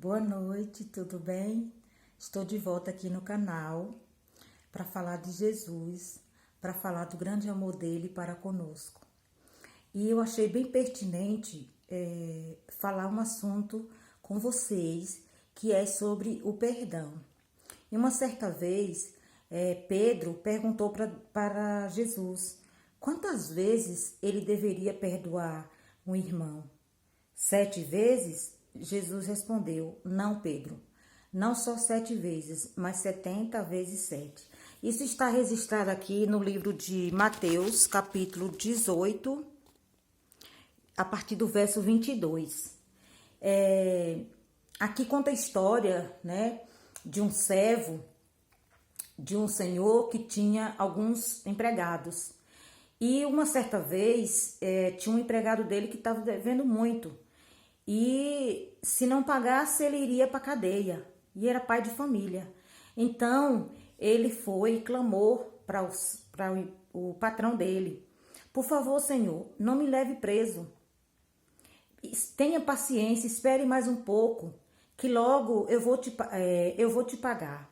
Boa noite, tudo bem? Estou de volta aqui no canal para falar de Jesus, para falar do grande amor dele para conosco. E eu achei bem pertinente falar um assunto com vocês que é sobre o perdão. E uma certa vez, Pedro perguntou para Jesus quantas vezes ele deveria perdoar um irmão. 7 vezes? Jesus respondeu: não, Pedro, não só 7 vezes, mas 70 vezes 7. Isso está registrado aqui no livro de Mateus, capítulo 18, a partir do verso 22. Aqui conta a história, né, de um servo, de um senhor que tinha alguns empregados. E uma certa vez, tinha um empregado dele que estava devendo muito. E se não pagasse, ele iria para a cadeia. E era pai de família. Então, ele foi e clamou para o patrão dele: por favor, senhor, não me leve preso. Tenha paciência, espere mais um pouco, que logo eu vou te pagar.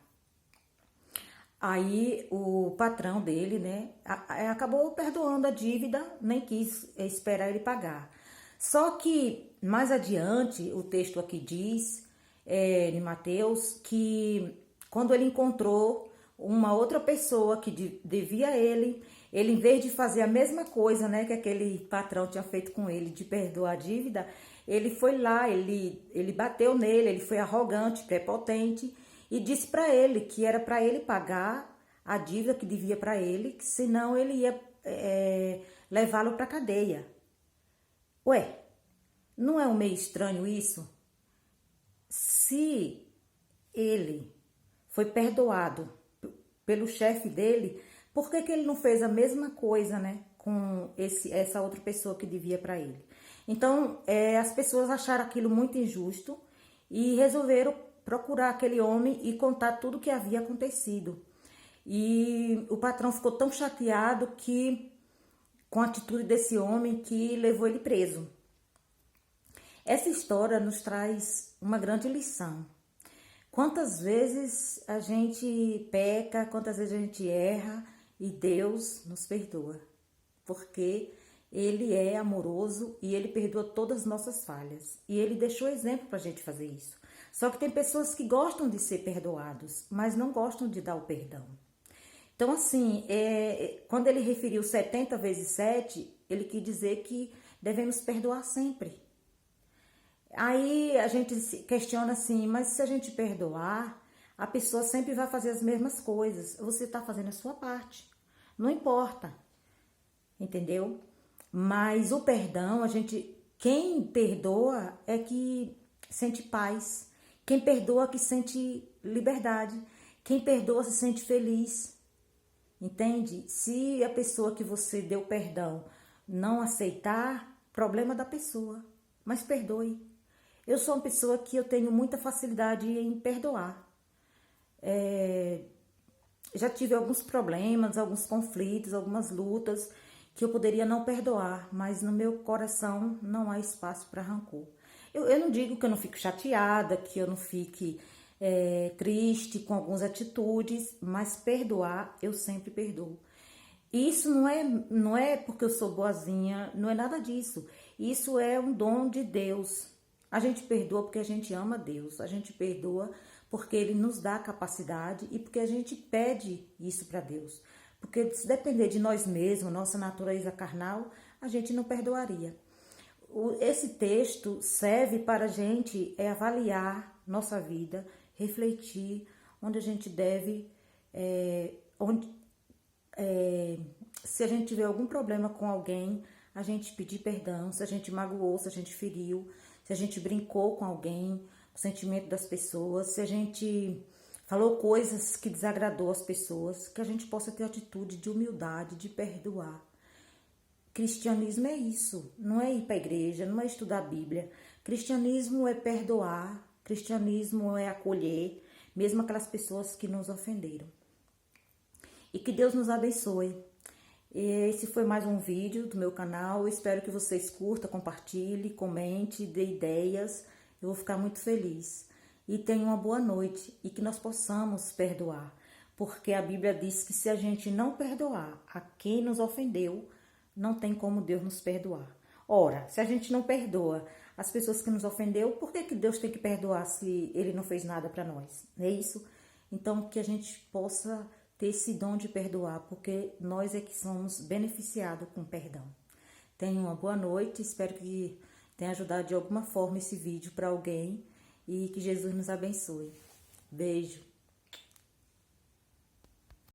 Aí o patrão dele, né, acabou perdoando a dívida, nem quis esperar ele pagar. Só que mais adiante, o texto aqui diz, em Mateus, que quando ele encontrou uma outra pessoa que devia a ele, em vez de fazer a mesma coisa, né, que aquele patrão tinha feito com ele, de perdoar a dívida, ele foi lá, ele bateu nele, ele foi arrogante, prepotente, e disse para ele que era para ele pagar a dívida que devia para ele, que senão ele ia levá-lo para a cadeia. Ué, não é um meio estranho isso? Se ele foi perdoado pelo chefe dele, por que ele não fez a mesma coisa, né, com essa outra pessoa que devia para ele? Então, as pessoas acharam aquilo muito injusto e resolveram procurar aquele homem e contar tudo o que havia acontecido. E o patrão ficou tão chateado com a atitude desse homem que levou ele preso. Essa história nos traz uma grande lição. Quantas vezes a gente peca, quantas vezes a gente erra e Deus nos perdoa. Porque Ele é amoroso e Ele perdoa todas as nossas falhas. E Ele deixou exemplo para a gente fazer isso. Só que tem pessoas que gostam de ser perdoados, mas não gostam de dar o perdão. Então, assim, quando ele referiu 70 vezes 7, ele quis dizer que devemos perdoar sempre. Aí a gente se questiona assim, mas se a gente perdoar, a pessoa sempre vai fazer as mesmas coisas. Você está fazendo a sua parte. Não importa, entendeu? Mas o perdão, quem perdoa é que sente paz. Quem perdoa é que sente liberdade. Quem perdoa se sente feliz. Entende? Se a pessoa que você deu perdão não aceitar, problema da pessoa. Mas perdoe. Eu sou uma pessoa que eu tenho muita facilidade em perdoar. Já tive alguns problemas, alguns conflitos, algumas lutas que eu poderia não perdoar, mas no meu coração não há espaço para rancor. Eu não digo que eu não fico chateada, que eu não fique triste com algumas atitudes, mas perdoar, eu sempre perdoo. E isso não é porque eu sou boazinha, não é nada disso. Isso é um dom de Deus. A gente perdoa porque a gente ama Deus. A gente perdoa porque Ele nos dá capacidade e porque a gente pede isso para Deus. Porque se depender de nós mesmos, nossa natureza carnal, a gente não perdoaria. Esse texto serve para a gente avaliar nossa vida, refletir onde a gente deve, se a gente tiver algum problema com alguém, a gente pedir perdão, se a gente magoou, se a gente feriu, se a gente brincou com alguém, o sentimento das pessoas, se a gente falou coisas que desagradou as pessoas, que a gente possa ter atitude de humildade, de perdoar. Cristianismo é isso, não é ir para a igreja, não é estudar a Bíblia. Cristianismo é perdoar, cristianismo é acolher, mesmo aquelas pessoas que nos ofenderam. E que Deus nos abençoe. Esse foi mais um vídeo do meu canal. Eu espero que vocês curtam, compartilhem, comente, dê ideias. Eu vou ficar muito feliz. e tenha uma boa noite e que nós possamos perdoar. Porque a Bíblia diz que se a gente não perdoar a quem nos ofendeu, não tem como Deus nos perdoar. Ora, se a gente não perdoa as pessoas que nos ofendeu, por que Deus tem que perdoar se Ele não fez nada para nós? Não é isso? Então, que a gente possa ter esse dom de perdoar, porque nós é que somos beneficiados com perdão. Tenha uma boa noite, espero que tenha ajudado de alguma forma esse vídeo para alguém e que Jesus nos abençoe. Beijo!